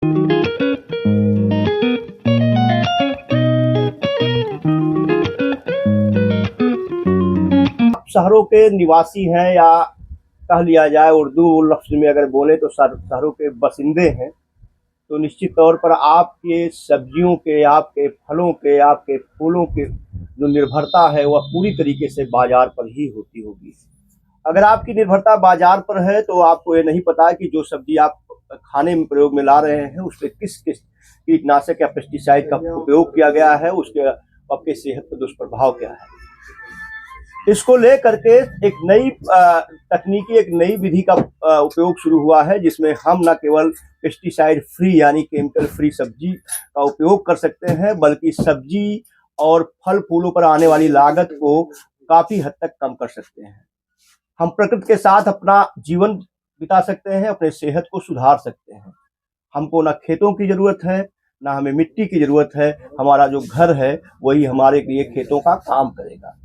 शहरों के निवासी हैं या कह लिया जाए उर्दू लफ्ज़ में अगर बोले तो शहरों के बसिंदे हैं, तो निश्चित तौर पर आपके सब्जियों के, आपके फलों के, आपके फूलों के जो निर्भरता है वह पूरी तरीके से बाजार पर ही होती होगी। अगर आपकी निर्भरता बाजार पर है तो आपको ये नहीं पता कि जो सब्जी आप खाने में प्रयोग में ला रहे हैं उस पर किस किस कीटनाशक या पेस्टिसाइड का उपयोग किया गया है, उसके आपके सेहत पर दुष्प्रभाव क्या है। इसको लेकर के एक नई तकनीकी, एक नई विधि का उपयोग शुरू हुआ है, जिसमें हम न केवल पेस्टिसाइड फ्री यानी केमिकल फ्री सब्जी का उपयोग कर सकते हैं, बल्कि सब्जी और फल फूलों पर आने वाली लागत को काफी हद तक कम कर सकते हैं। हम प्रकृति के साथ अपना जीवन बिता सकते हैं, अपने सेहत को सुधार सकते हैं। हमको ना खेतों की जरूरत है, ना हमें मिट्टी की जरूरत है। हमारा जो घर है वही हमारे लिए खेतों का काम करेगा।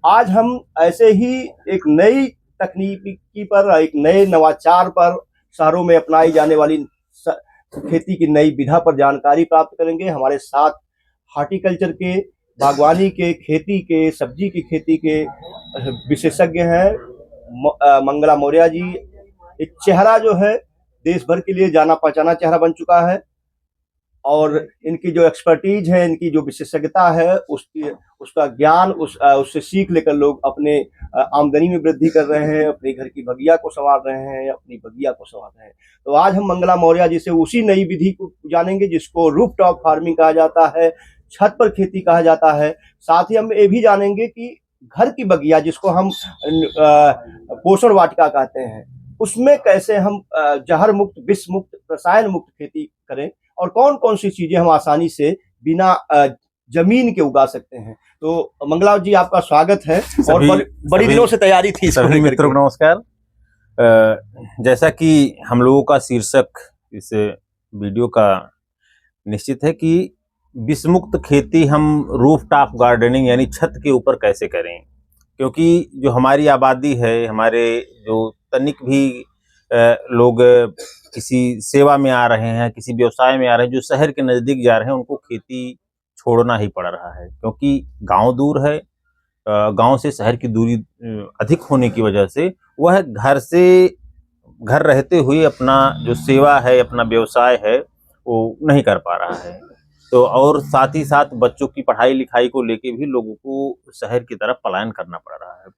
आज हम ऐसे ही एक नई तकनीकी पर, एक नए नवाचार पर, शहरों में अपनाई जाने वाली खेती की नई विधा पर जानकारी प्राप्त करेंगे। हमारे साथ हॉर्टिकल्चर के, बागवानी के, खेती के, सब्जी की खेती के विशेषज्ञ हैं मंगला मौर्य जी। एक चेहरा जो है देश भर के लिए जाना पहचाना चेहरा बन चुका है, और इनकी जो एक्सपर्टीज है, इनकी जो विशेषज्ञता है, उसका ज्ञान उससे सीख लेकर लोग अपने आमदनी में वृद्धि कर रहे हैं, अपने घर की बगिया को संवार रहे हैं, अपनी बगिया को संवार रहे हैं। तो आज हम मंगला मौर्य जी से उसी नई विधि को जानेंगे जिसको रूफ टॉप फार्मिंग कहा जाता है, छत पर खेती कहा जाता है। साथ ही हम ये भी जानेंगे कि घर की बगिया, जिसको हम पोषण वाटिका कहते हैं, उसमें कैसे हम जहर मुक्त, विष मुक्त, रसायन मुक्त खेती करें, और कौन कौन सी चीजें हम आसानी से बिना जमीन के उगा सकते हैं। तो मंगला जी, आपका स्वागत है। और बड़ी दिनों से तैयारी थी। सभी मित्रों को नमस्कार। जैसा कि हम लोगों का शीर्षक इस वीडियो का निश्चित है कि विषमुक्त खेती हम रूफ टॉप गार्डनिंग यानी छत के ऊपर कैसे करें, क्योंकि जो हमारी आबादी है, हमारे जो तनिक भी लोग किसी सेवा में आ रहे हैं, किसी व्यवसाय में आ रहे हैं, जो शहर के नज़दीक जा रहे हैं, उनको खेती छोड़ना ही पड़ रहा है, क्योंकि गांव दूर है। गांव से शहर की दूरी अधिक होने की वजह से वह घर रहते हुए अपना जो सेवा है, अपना व्यवसाय है, वो नहीं कर पा रहा है। तो और साथ ही साथ बच्चों की पढ़ाई लिखाई को लेके भी लोगों को शहर की तरफ पलायन करना पड़ रहा है।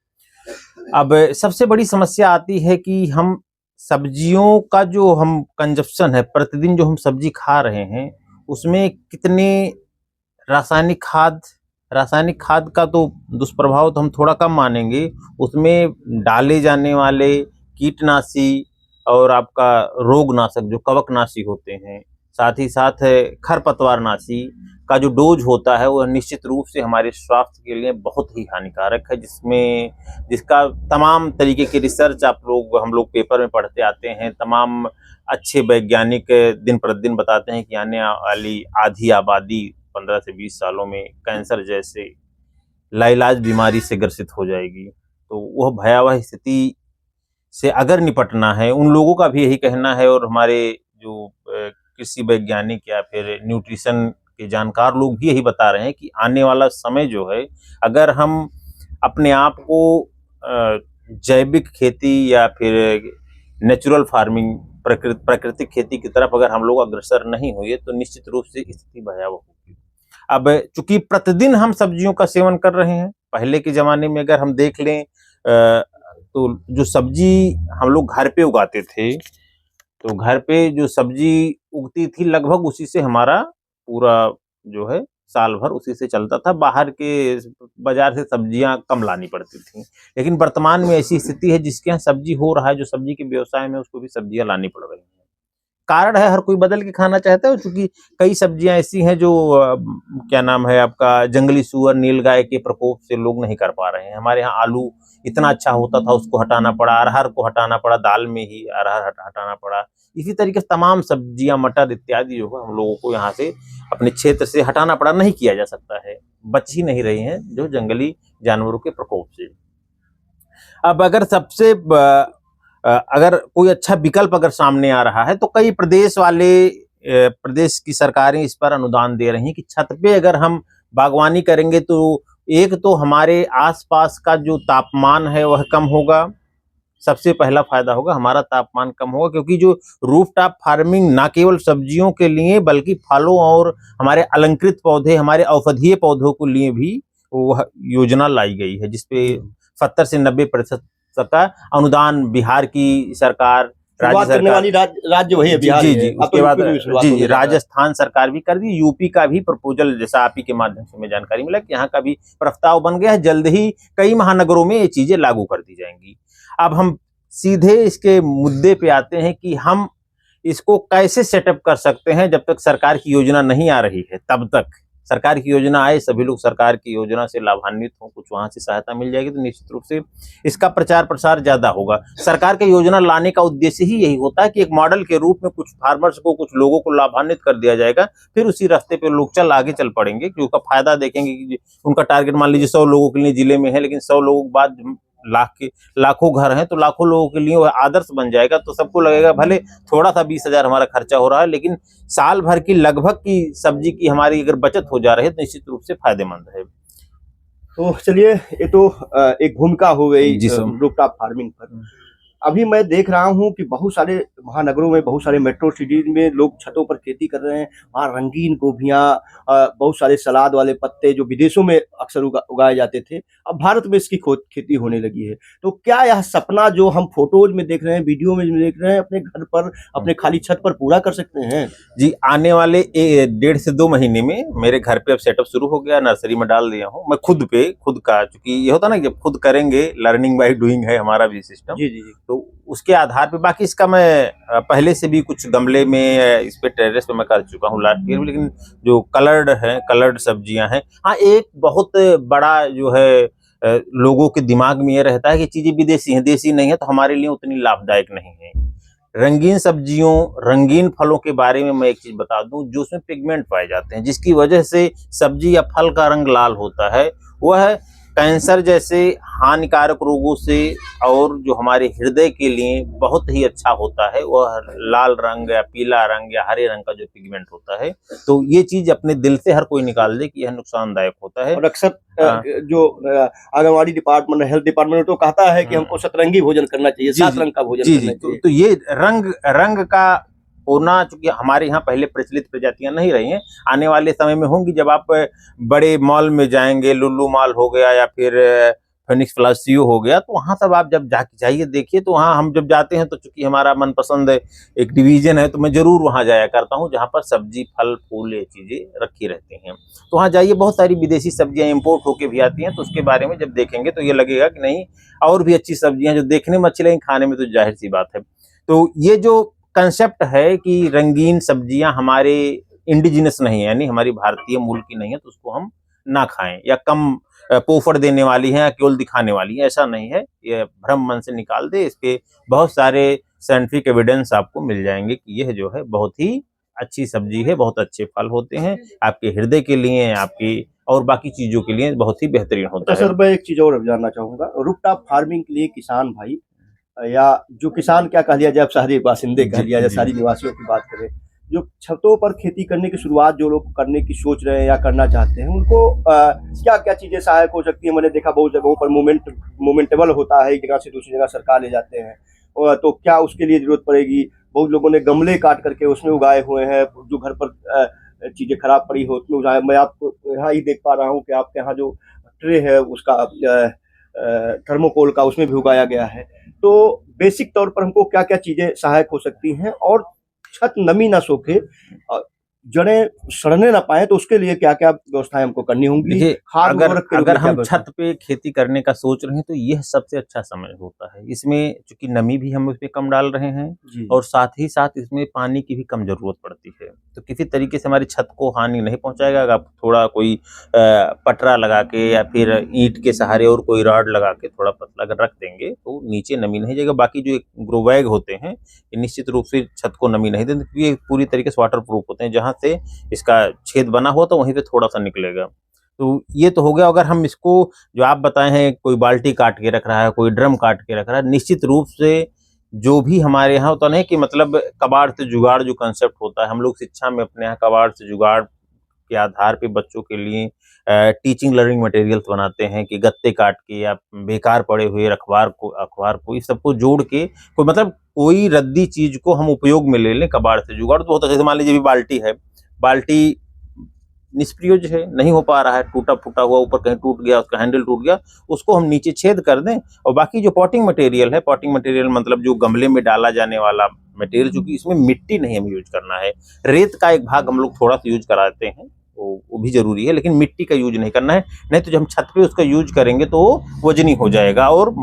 अब सबसे बड़ी समस्या आती है कि हम सब्जियों का जो हम कंजप्शन है, प्रतिदिन जो हम सब्जी खा रहे हैं, उसमें कितने रासायनिक खाद का तो दुष्प्रभाव तो हम थोड़ा कम मानेंगे, उसमें डाले जाने वाले कीटनाशी और आपका रोगनाशक जो कवकनाशी होते हैं, साथ ही साथ खरपतवारनाशी का जो डोज होता है, वह निश्चित रूप से हमारे स्वास्थ्य के लिए बहुत ही हानिकारक है, जिसका तमाम तरीके की रिसर्च हम लोग पेपर में पढ़ते आते हैं। तमाम अच्छे वैज्ञानिक दिन प्रतिदिन बताते हैं कि आने वाली आधी आबादी 15 से 20 सालों में कैंसर जैसे लाइलाज बीमारी से ग्रसित हो जाएगी। तो वह भयावह स्थिति से अगर निपटना है, उन लोगों का भी यही कहना है, और हमारे जो कृषि वैज्ञानिक या फिर न्यूट्रिशन के जानकार लोग भी यही बता रहे हैं कि आने वाला समय जो है, अगर हम अपने आप को जैविक खेती या फिर नेचुरल फार्मिंग, प्राकृतिक खेती की तरफ अगर हम लोग अग्रसर नहीं हुए, तो निश्चित रूप से स्थिति भयावह होगी। अब चूंकि प्रतिदिन हम सब्जियों का सेवन कर रहे हैं, पहले के जमाने में अगर हम देख लें तो जो सब्जी हम लोग घर पे उगाते थे, तो घर पे जो सब्जी उगती थी लगभग उसी से हमारा पूरा जो है साल भर उसी से चलता था। बाहर के बाजार से सब्जियां कम लानी पड़ती थी। लेकिन वर्तमान में ऐसी स्थिति है जिसके यहाँ सब्जी हो रहा है, जो सब्जी के व्यवसाय में उसको भी सब्जियां लानी पड़ रही हैं। कारण है, हर कोई बदल के खाना चाहता है, क्योंकि कई सब्जियां ऐसी हैं जो क्या नाम है आपका, जंगली सूअर, नीलगाय के प्रकोप से लोग नहीं कर पा रहे हैं। हमारे यहाँ आलू इतना अच्छा होता था, उसको हटाना पड़ा, अरहर को हटाना पड़ा, दाल में ही अरहर हटाना पड़ा। इसी तरीके से तमाम सब्जियां, मटर इत्यादि जो है हम लोगों को यहाँ से अपने क्षेत्र से हटाना पड़ा। नहीं किया जा सकता है, बच ही नहीं रही हैं जो जंगली जानवरों के प्रकोप से। अब अगर कोई अच्छा विकल्प अगर सामने आ रहा है, तो कई प्रदेश वाले प्रदेश की सरकारें इस पर अनुदान दे रही हैं कि छत पे अगर हम बागवानी करेंगे तो एक तो हमारे आसपास का जो तापमान है वह कम होगा, सबसे पहला फायदा होगा, हमारा तापमान कम होगा, क्योंकि जो रूफटॉप फार्मिंग ना केवल सब्जियों के लिए बल्कि फलों और हमारे अलंकृत पौधे, हमारे औषधीय पौधों के लिए भी वह योजना लाई गई है, जिसपे 70 से 90% का अनुदान बिहार की सरकार, राज्य करने वाली सरकार, राज्य वही है, बिहार जी ही जी है। अब उसके तो बाद यूपी में भी शुरुआत जी होने जी जा रहा है। राजस्थान सरकार भी कर दी, यूपी का भी प्रपोजल, जैसा आप ही के माध्यम से हमें जानकारी मिला कि यहाँ का भी प्रस्ताव बन गया है, जल्द ही कई महानगरों में ये चीजें लागू कर दी जाएंगी। अब हम सीधे इसके मुद्दे पे आते हैं कि हम इसको कैसे सेटअप कर सकते हैं। जब तक सरकार की योजना नहीं आ रही है तब तक, सरकार की योजना आए, सभी लोग सरकार की योजना से लाभान्वित हों, कुछ वहां से सहायता मिल जाएगी तो निश्चित रूप से इसका प्रचार प्रसार ज्यादा होगा। सरकार की योजना लाने का उद्देश्य ही यही होता है कि एक मॉडल के रूप में कुछ फार्मर्स को, कुछ लोगों को लाभान्वित कर दिया जाएगा, फिर उसी रास्ते पे लोग आगे चल पड़ेंगे, कि उसका फायदा देखेंगे कि उनका टारगेट मान लीजिए 100 लोगों के लिए जिले में है, लेकिन 100 लोगों के बाद लाखों घर हैं, तो लाखों लोगों के लिए वह आदर्श बन जाएगा। तो सबको लगेगा भले थोड़ा सा 20,000 हमारा खर्चा हो रहा है, लेकिन साल भर की लगभग की सब्जी की हमारी अगर बचत हो जा रही है तो निश्चित रूप से फायदेमंद है। तो चलिए, ये तो एक भूमिका हो गई जी सर। रूफटॉप फार्मिंग पर। अभी मैं देख रहा हूँ कि बहुत सारे महानगरों में, बहुत सारे मेट्रो सिटीज में लोग छतों पर खेती कर रहे हैं। वहाँ रंगीन गोभियाँ, बहुत सारे सलाद वाले पत्ते जो विदेशों में अक्सर उगाए जाते थे, अब भारत में इसकी खेती होने लगी है। तो क्या यह सपना जो हम फोटोज में देख रहे हैं, वीडियो में देख रहे हैं, अपने घर पर, अपने खाली छत पर पूरा कर सकते हैं? जी, आने वाले 1.5 से 2 महीने में मेरे घर पे अब सेटअप शुरू हो गया, नर्सरी में डाल दिया हूँ मैं खुद का, क्योंकि ये होता ना, जब खुद करेंगे, लर्निंग बाय डूइंग है हमारा भी सिस्टम। जी जी जी। तो उसके आधार पे, बाकी इसका मैं पहले से भी कुछ गमले में, इस पे टेरेस पे मैं कर चुका हूँ लास्ट ईयर, लेकिन जो कलर्ड सब्जियां हैं, हाँ, एक बहुत बड़ा जो है लोगों के दिमाग में ये रहता है कि चीजें विदेशी हैं, देसी नहीं है, तो हमारे लिए उतनी लाभदायक नहीं है। रंगीन सब्जियों, रंगीन फलों के बारे में मैं एक चीज बता दूं, जो उसमें पिगमेंट पाए जाते हैं, जिसकी वजह से सब्जी या फल का रंग लाल होता है, वह कैंसर जैसे हानिकारक रोगों से, और जो हमारे हृदय के लिए बहुत ही अच्छा होता है, वह लाल रंग या पीला रंग या हरे रंग का जो पिगमेंट होता है, तो ये चीज अपने दिल से हर कोई निकाल दे कि यह नुकसानदायक होता है। और अक्सर जो आंगनवाड़ी डिपार्टमेंट, हेल्थ डिपार्टमेंट तो कहता है कि हमको सतरंगी भोजन करना चाहिए, 7 रंग का भोजन करना चाहिए। तो ये रंग का होना, चूंकि हमारे यहाँ पहले प्रचलित प्रजातियां नहीं रही हैं, आने वाले समय में होंगी। जब आप बड़े मॉल में जाएंगे, लुल्लू मॉल हो गया या फिर फिनिक्स प्लासियो हो गया, तो वहां सब आप जब जाइए देखिए, तो वहाँ हम जब जाते हैं तो चूंकि हमारा मनपसंद एक डिवीजन है, तो मैं जरूर वहां जाया करता हूँ, जहाँ पर सब्जी, फल, फूल, ये चीजें रखी रहती हैं। तो वहाँ जाइए, बहुत सारी विदेशी सब्जियां इम्पोर्ट होके भी आती हैं, तो उसके बारे में जब देखेंगे तो ये लगेगा कि नहीं, और भी अच्छी सब्जियां जो देखने में अच्छी लगेंगी, खाने में तो जाहिर सी बात है। तो ये जो कंसेप्ट है कि रंगीन सब्जियां हमारे इंडिजिनस नहीं है, यानी हमारी भारतीय मूल की नहीं है, तो उसको हम ना खाएं, या कम पोफर देने वाली है, या केवल दिखाने वाली है, ऐसा नहीं है। ये भ्रम मन से निकाल दे। इसके बहुत सारे साइंटिफिक एविडेंस आपको मिल जाएंगे कि यह जो है बहुत ही अच्छी सब्जी है, बहुत अच्छे फल होते हैं, आपके हृदय के लिए, आपकी और बाकी चीजों के लिए बहुत ही बेहतरीन होता है। सर, मैं एक चीज और जानना चाहूंगा, रूफटॉप फार्मिंग के लिए किसान भाई, या जो किसान क्या कह लिया जाए, शहरी बासिंदे कह लिया जाए, शहरी निवासियों की बात करें, जो छतों पर खेती करने की शुरुआत जो लोग करने की सोच रहे हैं या करना चाहते हैं, उनको क्या क्या चीजें सहायक हो सकती है? मैंने देखा बहुत जगहों पर मूवमेंटेबल होता है, एक जगह से दूसरी जगह सरकार ले जाते हैं, तो क्या उसके लिए जरूरत पड़ेगी? बहुत लोगों ने गमले काट करके उसमें उगाए हुए हैं, जो घर पर चीजें खराब पड़ी हो उसमें उगाए। मैं आपको यहाँ ही देख पा रहा हूँ कि आपके यहाँ जो ट्रे है उसका थर्मोकोल का, उसमें भी उगाया गया है। तो बेसिक तौर पर हमको क्या क्या चीजें सहायक हो सकती हैं, और छत नमी ना सोखे, जड़ें सड़ने ना पाए, तो उसके लिए क्या क्या व्यवस्थाएं हमको करनी होंगी? देखिए, खाद अगर हम छत पे खेती करने का सोच रहे हैं तो यह सबसे अच्छा समय होता है। इसमें चूंकि नमी भी हम उसमें कम डाल रहे हैं, और साथ ही साथ इसमें पानी की भी कम जरूरत पड़ती है, तो किसी तरीके से हमारी छत को हानि नहीं पहुंचाएगा। अगर आप थोड़ा कोई पटरा लगा के या फिर ईंट के सहारे और कोई रॉड लगा के थोड़ा पतला अगर रख देंगे तो नीचे नमी नहीं जाएगा। बाकी जो ग्रो बैग होते हैं, ये निश्चित रूप से छत को नमी नहीं देते, क्योंकि ये पूरी तरीके से वाटर प्रूफ होते हैं। जहां से इसका छेद बना हुआ तो वहीं पे थोड़ा सा निकलेगा। तो ये तो हो गया। अगर हम इसको, जो आप बताए हैं, कोई बाल्टी काट के रख रहा है, कोई ड्रम काट के रख रहा है, निश्चित रूप से जो भी हमारे यहाँ होता नहीं कि मतलब कबाड़ से जुगाड़ जो कंसेप्ट होता है, हम लोग शिक्षा में अपने यहाँ कबाड़ से जुगाड़ के आधार पे बच्चों के लिए टीचिंग लर्निंग मटेरियल्स बनाते हैं कि गत्ते काट के या बेकार पड़े हुए अखबार को इस सबको जोड़ के कोई मतलब कोई रद्दी चीज को हम उपयोग में ले लें कबाड़ से जुगाड़ तो होता है। जैसे मान लीजिए बाल्टी है, बाल्टी निष्प्रयोज्य है, नहीं हो पा रहा है, टूटा फूटा हुआ, ऊपर कहीं टूट गया, उसका हैंडल टूट गया, उसको हम नीचे छेद कर दें और बाकी जो पॉटिंग मटेरियल है, पॉटिंग मटेरियल मतलब जो गमले में डाला जाने वाला मटेरियल, चूंकि इसमें मिट्टी नहीं हम यूज करना है, रेत का एक भाग हम लोग थोड़ा सा यूज कराते हैं, वो भी जरूरी है, लेकिन मिट्टी का यूज नहीं करना है, नहीं तो जब हम छत पे उसका यूज करेंगे तो वो वजनी हो जाएगा और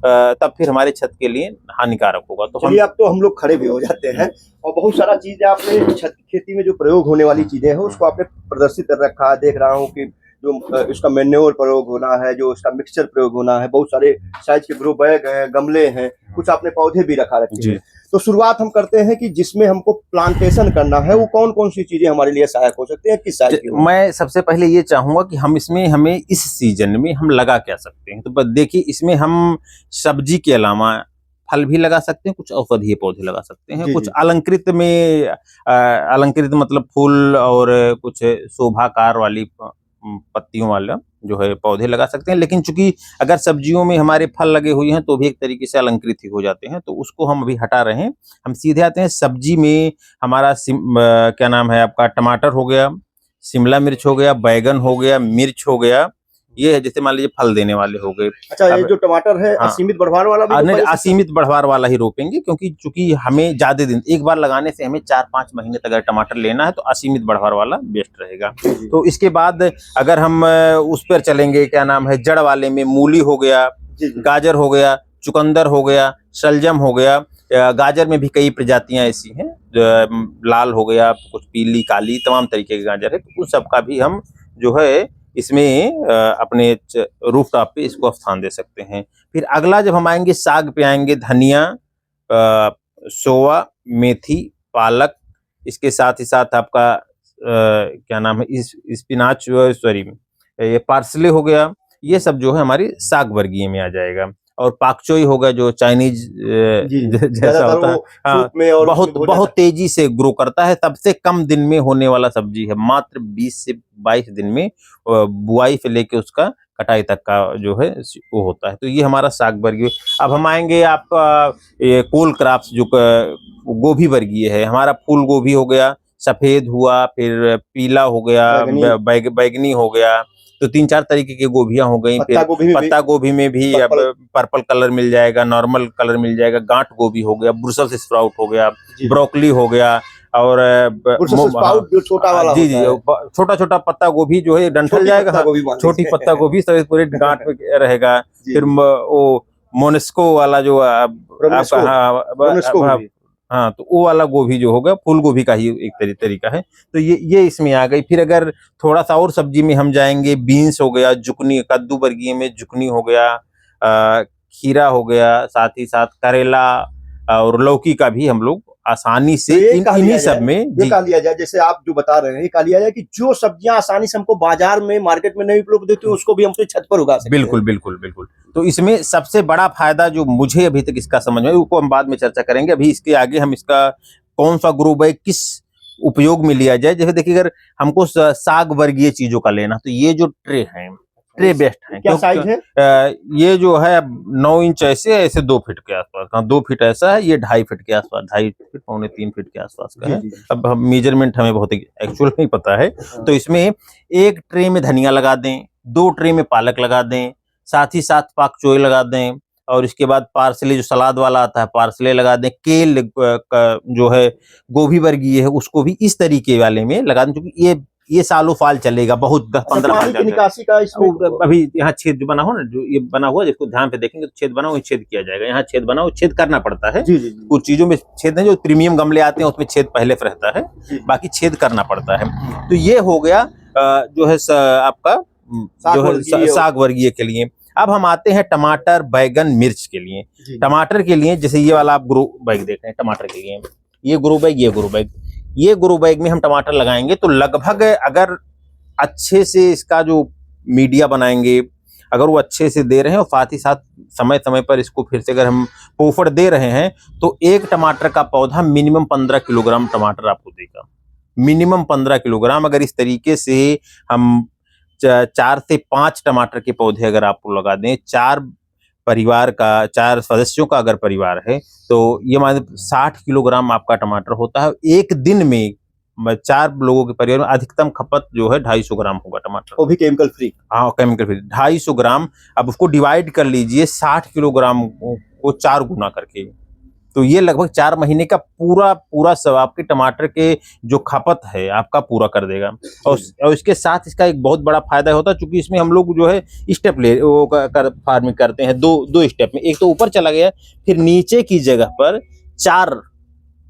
तब फिर हमारे छत के लिए हानिकारक होगा। तो अब तो हम लोग खड़े भी हो जाते हैं और बहुत सारा चीजें आपने छत की खेती में जो प्रयोग होने वाली चीजें हैं उसको आपने प्रदर्शित कर रखा है। देख रहा हूँ कि जो इसका मैन्योर प्रयोग होना है, जो इसका मिक्सचर प्रयोग होना है, बहुत सारे साइज के ग्रो बैग हैं, गमले हैं, कुछ आपने पौधे भी रखा रखे हैं। तो शुरुआत हम करते हैं कि जिसमें हमको प्लांटेशन करना है वो कौन कौन सी चीजें हमारे लिए सहायक हो सकती हैं, किस साइज की? मैं सबसे पहले ये चाहूंगा कि हमें इस सीजन में हम लगा क्या सकते हैं। तो देखिए इसमें हम सब्जी के अलावा फल भी लगा सकते हैं, कुछ औषधीय पौधे लगा सकते हैं, कुछ अलंकृत मतलब फूल और कुछ शोभाकार वाली पत्तियों वाला जो है पौधे लगा सकते हैं। लेकिन चूंकि अगर सब्जियों में हमारे फल लगे हुए हैं तो भी एक तरीके से अलंकृत ही हो जाते हैं, तो उसको हम अभी हटा रहे हैं। हम सीधे आते हैं सब्जी में। हमारा क्या नाम है आपका, टमाटर हो गया, शिमला मिर्च हो गया, बैगन हो गया, मिर्च हो गया, ये है जैसे मान लीजिए फल देने वाले हो गए। अच्छा, ये जो टमाटर है असीमित बढ़वार वाला भी नहीं, असीमित बढ़वार वाला ही रोपेंगे, क्योंकि चूंकि हमें ज्यादा दिन एक बार लगाने से हमें 4-5 महीने तक अगर टमाटर लेना है तो असीमित बढ़वार वाला बेस्ट रहेगा। तो इसके बाद अगर हम उस पर चलेंगे, क्या नाम है, जड़ वाले में मूली हो गया, गाजर हो गया, चुकंदर हो गया, शलजम हो गया। गाजर में भी कई प्रजातियां ऐसी हैं, लाल हो गया, कुछ पीली, काली, तमाम तरीके के गाजर है, तो उन सबका भी हम जो है इसमें अपने रूफ टॉप पे इसको स्थान दे सकते हैं। फिर अगला जब हम आएंगे साग पे आएंगे, धनिया, सोआ, मेथी, पालक, इसके साथ ही साथ आपका क्या नाम है, स्पिनाच, सॉरी ये पार्सले हो गया, ये सब जो है हमारी साग वर्गीय में आ जाएगा। और पाकचोई होगा जो चाइनीज जैसा होता है, हाँ, बहुत तेजी से ग्रो करता है, सबसे कम दिन में होने वाला सब्जी है, मात्र 20 से 22 दिन में बुआई से लेके उसका कटाई तक का जो है वो होता है। तो ये हमारा साग वर्गीय। अब हम आएंगे आपका ये कोल क्रॉप्स, जो गोभी वर्गीय है, हमारा फूल गोभी हो गया, सफेद हुआ, फिर पीला हो गया, बैगनी हो गया, तो 3-4 तरीके की गोभियां हो गई। फिर पत्ता गोभी में भी अब पर्पल कलर मिल जाएगा, नॉर्मल कलर मिल जाएगा, गांठ गोभी हो गया, ब्रुसेल्स स्प्राउट हो गया, ब्रोकली हो गया, और छोटा वाला जी, छोटा छोटा पत्ता गोभी जो है डंठल जाएगा, छोटी पत्ता गोभी सब पूरे गांठ में रहेगा। फिर वो मोनेस्को वाला जो आपका, हाँ, तो वो वाला गोभी जो होगा फूल गोभी का ही एक तरीका है। तो ये इसमें आ गई। फिर अगर थोड़ा सा और सब्जी में हम जाएंगे, बीन्स हो गया, जुकनी, कद्दू वर्गीय में जुकनी हो गया, खीरा हो गया, साथ ही साथ करेला और लौकी का भी हम लोग आसानी से इन्हीं सब में ये कहा लिया जाए, जैसे आप जो बता रहे हैं, ये कहा लिया जाए कि जो सब्जियां आसानी से हमको बाजार में, मार्केट में नहीं उपलब्ध होती, उसको भी हम अपनी छत पर उगा सकते हैं। बिल्कुल बिल्कुल बिल्कुल। तो इसमें सबसे बड़ा फायदा जो मुझे अभी तक इसका समझ में, उसको हम बाद में चर्चा करेंगे। अभी इसके आगे हम इसका कौन सा ग्रो बैग किस उपयोग में लिया जाए। जैसे देखिए, अगर हमको साग वर्गीय चीजों का लेना, तो ये जो ट्रे है, ट्रे बेस्ट है। क्या साइज है? ये जो है 9 इंच ऐसे 2 फीट के आसपास, 2 फीट ऐसा है, ये 2.5 फीट के आसपास, 2.5 फीट, 2.25-3 फीट के आसपास का है। अब हम मेजरमेंट हमें बहुत एक्चुअल नहीं पता है। तो इसमें एक ट्रे में धनिया लगा दें, 2 ट्रे में पालक लगा दें, साथ ही साथ पाक चोई लगा दें, और इसके बाद पार्सले जो सलाद वाला आता है, पार्सले लगा दें। केल जो है गोभी वर्गीय है, उसको भी इस तरीके वाले में लगा दें, क्योंकि ये सालों साल चलेगा, बहुत 10-15 साल निकासी का इसमें अभी यहाँ छेद जो बना हो ना, जो ये बना हुआ, जिसको ध्यान से देखेंगे तो छेद बना, वही छेद किया जाएगा। यहाँ छेद बना हो, छेद करना पड़ता है। कुछ चीजों में छेद है, जो प्रीमियम गमले आते हैं उसमें छेद पहले से रहता है, बाकी छेद करना पड़ता है। तो ये हो गया जो है आपका जो है साग वर्गीय के लिए। अब हम आते हैं टमाटर, बैगन, मिर्च के लिए। टमाटर के लिए जैसे ये वाला आप ग्रो बैग देख रहे हैं, टमाटर के लिए ये ग्रो बैग, ये ग्रो बैग में हम टमाटर लगाएंगे तो लगभग, अगर अच्छे से इसका जो मीडिया बनाएंगे अगर वो अच्छे से दे रहे हैं और साथ ही साथ समय समय पर इसको फिर से अगर हम पोफड़ दे रहे हैं तो एक टमाटर का पौधा मिनिमम 15 किलोग्राम टमाटर आपको देगा, मिनिमम 15 किलोग्राम। अगर इस तरीके से हम 4 से 5 टमाटर के पौधे अगर आपको लगा दें, 4 सदस्यों का अगर परिवार है तो ये मान 60 किलोग्राम आपका टमाटर होता है। एक दिन में 4 लोगों के परिवार में अधिकतम खपत जो है 250 ग्राम होगा टमाटर, वो भी केमिकल फ्री। हाँ केमिकल फ्री 250 ग्राम। अब उसको डिवाइड कर लीजिए 60 किलोग्राम को 4 गुना करके, तो ये लगभग 4 महीने का पूरा सब आपके टमाटर के जो खपत है आपका पूरा कर देगा। और इसके साथ इसका एक बहुत बड़ा फायदा होता है, क्योंकि इसमें हम लोग जो है स्टेप फार्मिंग करते हैं दो स्टेप में। एक तो ऊपर चला गया, फिर नीचे की जगह पर 4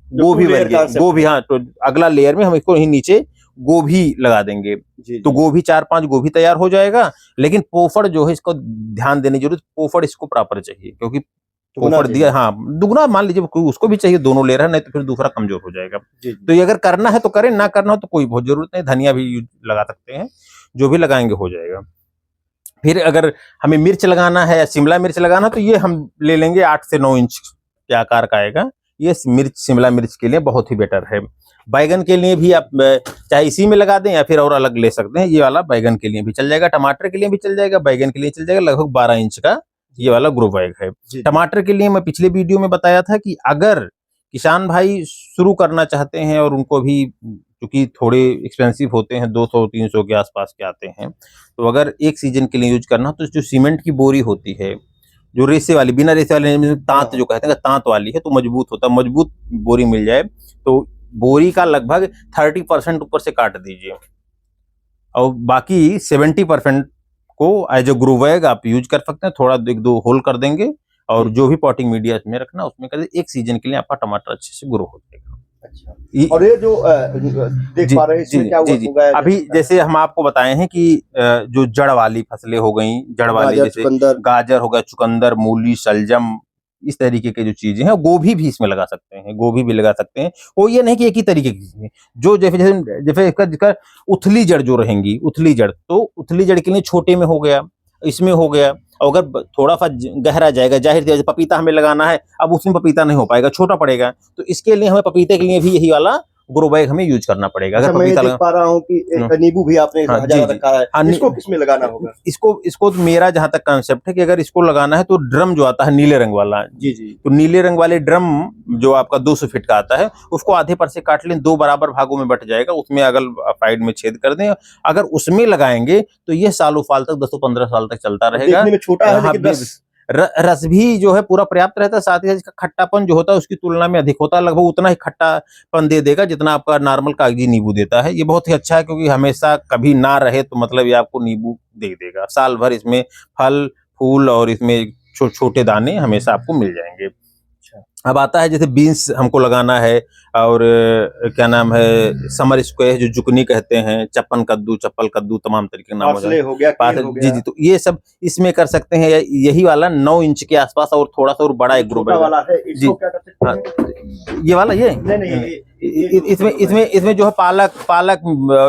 गोभी बन गए, गोभी, हाँ, तो अगला लेयर में हम इसको ही नीचे गोभी लगा देंगे, तो गोभी 4-5 गोभी तैयार हो जाएगा। लेकिन पोफड़ जो है इसको ध्यान देने की जरूरत, पोफड़ इसको प्रॉपर चाहिए, क्योंकि पोफड़ दिया, हाँ दुगना मान लीजिए, उसको भी चाहिए, दोनों ले रहा है, नहीं तो फिर दूसरा कमजोर हो जाएगा। तो ये अगर करना है तो करें, ना करना हो तो कोई बहुत जरूरत नहीं, धनिया भी लगा सकते हैं, जो भी लगाएंगे हो जाएगा। फिर अगर हमें मिर्च लगाना है या शिमला मिर्च लगाना, तो ये हम ले लेंगे 8 से 9 इंच के आकार का आएगा। ये शिमला मिर्च के लिए बहुत ही बेटर है। बैगन के लिए भी आप चाहे इसी में लगा दें या फिर और अलग ले सकते हैं, ये वाला बैगन के लिए भी चल जाएगा, टमाटर के लिए भी चल जाएगा, बैगन के लिए चल जाएगा। लगभग 12 इंच का ये वाला ग्रो बैग है। टमाटर के लिए मैं पिछले वीडियो में बताया था कि अगर किसान भाई शुरू करना चाहते हैं और उनको भी, क्योंकि थोड़े एक्सपेंसिव होते हैं, 200-300 के आसपास के आते हैं, तो अगर एक सीजन के लिए यूज करना तो जो सीमेंट की बोरी होती है, जो रेसे वाली, बिना रेसे वाली तांत जो कहते हैं, तांत वाली है, तो मजबूत होता है, मजबूत बोरी मिल जाए तो बोरी का लगभग 30% ऊपर से काट दीजिए और बाकी 70% को एज ए ग्रो बैग आप यूज कर सकते हैं। थोड़ा 1-2 होल कर देंगे और जो भी पॉटिंग मीडिया इसमें रखना उसमें कर दे, एक सीजन के लिए आपका टमाटर अच्छे से ग्रो हो जाएगा। अच्छा, और ये जो देख पा रहे हैं इसमें क्या हुआ है? अभी जैसे हम आपको बताए हैं कि जो जड़ वाली फसलें हो गई, जड़ वाली जैसे गाजर हो गया, चुकंदर, मूली, शलजम, इस तरीके के जो चीजें हैं, गोभी भी इसमें लगा सकते हैं, गोभी भी लगा सकते हैं। वो ये नहीं कि एक ही तरीके की, जो जैसे इसका उथली जड़ जो रहेंगी, उथली जड़, तो उथली जड़ के लिए छोटे में हो गया, इसमें हो गया। और अगर थोड़ा सा गहरा जाएगा, जाहिर जैसे पपीता हमें लगाना है, अब उसमें पपीता नहीं हो पाएगा, छोटा पड़ेगा, तो इसके लिए हमें पपीते के लिए भी यही वाला ग्रो बैग हमें यूज करना पड़ेगा। अगर पपीता देख पा रहा हूं कि नींबू भी आपने रखा है, इसको किसमें लगाना होगा? इसको तो मेरा जहां तक कांसेप्ट है कि अगर इसको लगाना है तो ड्रम जो आता है नीले रंग वाला, तो नीले रंग वाले ड्रम जो आपका 200 फीट का आता है, उसको आधे पर से काट लें, 2 बराबर भागों में बट जाएगा, उसमें अगल साइड में छेद कर दें। अगर उसमें लगाएंगे तो ये सालों साल तक, 10-15 साल तक चलता रहेगा। देखने में छोटा है लेकिन रस भी जो है पूरा पर्याप्त रहता है, साथ ही इसका खट्टापन जो होता है उसकी तुलना में अधिक होता है, लगभग उतना ही खट्टापन दे देगा जितना आपका नॉर्मल कागजी नींबू देता है। ये बहुत ही अच्छा है, क्योंकि हमेशा कभी ना रहे तो मतलब ये आपको नींबू दे देगा, साल भर इसमें फल फूल और इसमें छोटे दाने हमेशा आपको मिल जाएंगे। अब आता है जैसे बीन्स हमको लगाना है, और क्या नाम है, समर स्क्वायर जो जुकनी कहते हैं, चप्पन कद्दू, चप्पल कद्दू, तमाम तरीके के नाम हो गया। जी, तो ये सब इसमें कर सकते हैं। यही वाला 9 इंच के आसपास और थोड़ा सा और बड़ा एक ग्रुप है जी। ये वाला इसमें जो है पालक,